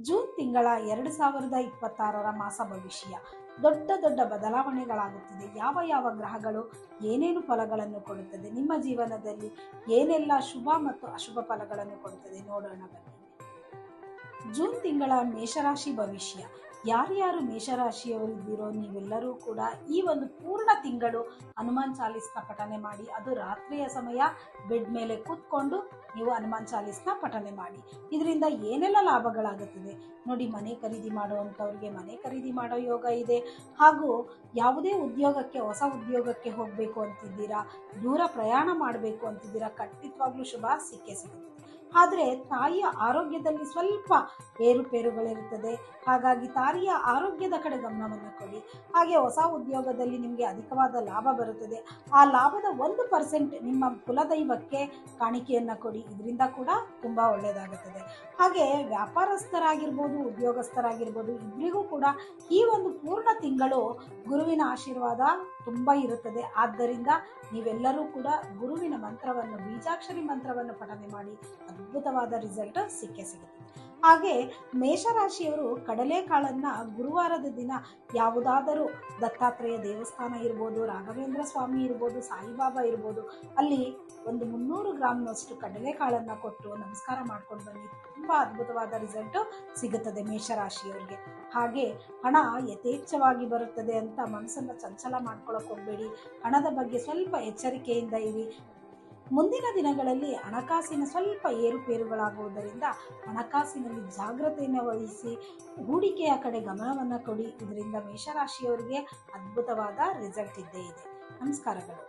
June ತಿಂಗಳ 2026ರ ಮಾಸ ಭವಿಷ್ಯ. ದೊಡ್ಡ ದೊಡ್ಡ ಬದಲಾವಣೆಗಳಾಗುತ್ತಿದೆ. ಯಾವ ಯಾವ ಗ್ರಹಗಳು ಏನೇನು ಫಲಗಳನ್ನು ಕೊಡುತ್ತದೆ, ನಿಮ್ಮ ಜೀವನದಲ್ಲಿ ಏನೆಲ್ಲ ಶುಭ ಮತ್ತು ಅಶುಭ ಫಲಗಳನ್ನು ಕೊಡುತ್ತದೆ ನೋಡೋಣ ಬನ್ನಿ. ಜೂನ್ ತಿಂಗಳ ಮೇಷರಾಶಿ ಭವಿಷ್ಯ. ಯಾರ್ಯಾರು ಮೇಷರಾಶಿಯವರಿದ್ದೀರೋ ನೀವೆಲ್ಲರೂ ಕೂಡ ಈ ಒಂದು ಪೂರ್ಣ ತಿಂಗಳು ಹನುಮಾನ್ ಚಾಲೀಸ್ನ ಪಠನೆ ಮಾಡಿ. ಅದು ರಾತ್ರಿಯ ಸಮಯ ಬೆಡ್ ಮೇಲೆ ಕೂತ್ಕೊಂಡು ನೀವು ಹನುಮಾನ್ ಚಾಲೀಸ್ನ ಪಠನೆ ಮಾಡಿ. ಇದರಿಂದ ಏನೆಲ್ಲ ಲಾಭಗಳಾಗುತ್ತದೆ ನೋಡಿ. ಮನೆ ಖರೀದಿ ಮಾಡುವಂಥವ್ರಿಗೆ ಮನೆ ಖರೀದಿ ಮಾಡೋ ಯೋಗ ಇದೆ. ಹಾಗೂ ಯಾವುದೇ ಉದ್ಯೋಗಕ್ಕೆ, ಹೊಸ ಉದ್ಯೋಗಕ್ಕೆ ಹೋಗಬೇಕು ಅಂತಿದ್ದೀರಾ, ದೂರ ಪ್ರಯಾಣ ಮಾಡಬೇಕು ಅಂತಿದ್ದೀರಾ, ಖಂಡಿತವಾಗ್ಲೂ ಶುಭ ಸಿಕ್ಕೇ ಸಿಗುತ್ತೆ. ಆದರೆ ತಾಯಿಯ ಆರೋಗ್ಯದಲ್ಲಿ ಸ್ವಲ್ಪ ಏರುಪೇರುಗಳಿರುತ್ತದೆ. ಹಾಗಾಗಿ ತಾಯಿಯ ಆರೋಗ್ಯದ ಕಡೆ ಗಮನವನ್ನು ಕೊಡಿ. ಹಾಗೆ ಹೊಸ ಉದ್ಯೋಗದಲ್ಲಿ ನಿಮಗೆ ಅಧಿಕವಾದ ಲಾಭ ಬರುತ್ತದೆ. ಆ ಲಾಭದ 1% ನಿಮ್ಮ ಕುಲದೈವಕ್ಕೆ ಕಾಣಿಕೆಯನ್ನು ಕೊಡಿ. ಇದರಿಂದ ಕೂಡ ತುಂಬ ಒಳ್ಳೆಯದಾಗುತ್ತದೆ. ಹಾಗೆ ವ್ಯಾಪಾರಸ್ಥರಾಗಿರ್ಬೋದು, ಉದ್ಯೋಗಸ್ಥರಾಗಿರ್ಬೋದು, ಇಬ್ಬರಿಗೂ ಕೂಡ ಈ ಒಂದು ಪೂರ್ಣ ತಿಂಗಳು ಗುರುವಿನ ಆಶೀರ್ವಾದ ತುಂಬ ಇರುತ್ತದೆ. ಆದ್ದರಿಂದ ನೀವೆಲ್ಲರೂ ಕೂಡ ಗುರುವಿನ ಮಂತ್ರವನ್ನು, ಬೀಜಾಕ್ಷರಿ ಮಂತ್ರವನ್ನು ಪಠನೆ ಮಾಡಿ. ಅದ್ಭುತವಾದ ರಿಸಲ್ಟ್ ಸಿಕ್ಕೇ ಸಿಗುತ್ತೆ. ಹಾಗೆ ಮೇಷರಾಶಿಯವರು ಕಡಲೆಕಾಳನ್ನು ಗುರುವಾರದ ದಿನ ಯಾವುದಾದರೂ ದತ್ತಾತ್ರೇಯ ದೇವಸ್ಥಾನ ಇರ್ಬೋದು, ರಾಘವೇಂದ್ರ ಸ್ವಾಮಿ ಇರ್ಬೋದು, ಸಾಯಿಬಾಬಾ ಇರ್ಬೋದು, ಅಲ್ಲಿ ಒಂದು 300 ಗ್ರಾಮ್ನಷ್ಟು ಕಡಲೆಕಾಳನ್ನು ಕೊಟ್ಟು ನಮಸ್ಕಾರ ಮಾಡ್ಕೊಂಡು ಬನ್ನಿ. ತುಂಬ ಅದ್ಭುತವಾದ ರಿಸಲ್ಟು ಸಿಗುತ್ತದೆ ಮೇಷರಾಶಿಯವರಿಗೆ. ಹಾಗೆ ಹಣ ಯಥೇಚ್ಛವಾಗಿ ಬರುತ್ತದೆ ಅಂತ ಮನಸ್ಸನ್ನು ಚಂಚಲ ಮಾಡ್ಕೊಳ್ಳೋಕೆ ಹೋಗಬೇಡಿ. ಹಣದ ಬಗ್ಗೆ ಸ್ವಲ್ಪ ಎಚ್ಚರಿಕೆಯಿಂದ ಇರಿ. ಮುಂದಿನ ದಿನಗಳಲ್ಲಿ ಹಣಕಾಸಿನ ಸ್ವಲ್ಪ ಏರುಪೇರುಗಳಾಗುವುದರಿಂದ ಹಣಕಾಸಿನಲ್ಲಿ ಜಾಗ್ರತೆಯನ್ನು ವಹಿಸಿ ಹೂಡಿಕೆಯ ಕಡೆ ಗಮನವನ್ನು ಕೊಡಿ. ಇದರಿಂದ ಮೇಷರಾಶಿಯವರಿಗೆ ಅದ್ಭುತವಾದ ರಿಸಲ್ಟ್ ಇದ್ದೇ ಇದೆ. ನಮಸ್ಕಾರಗಳು.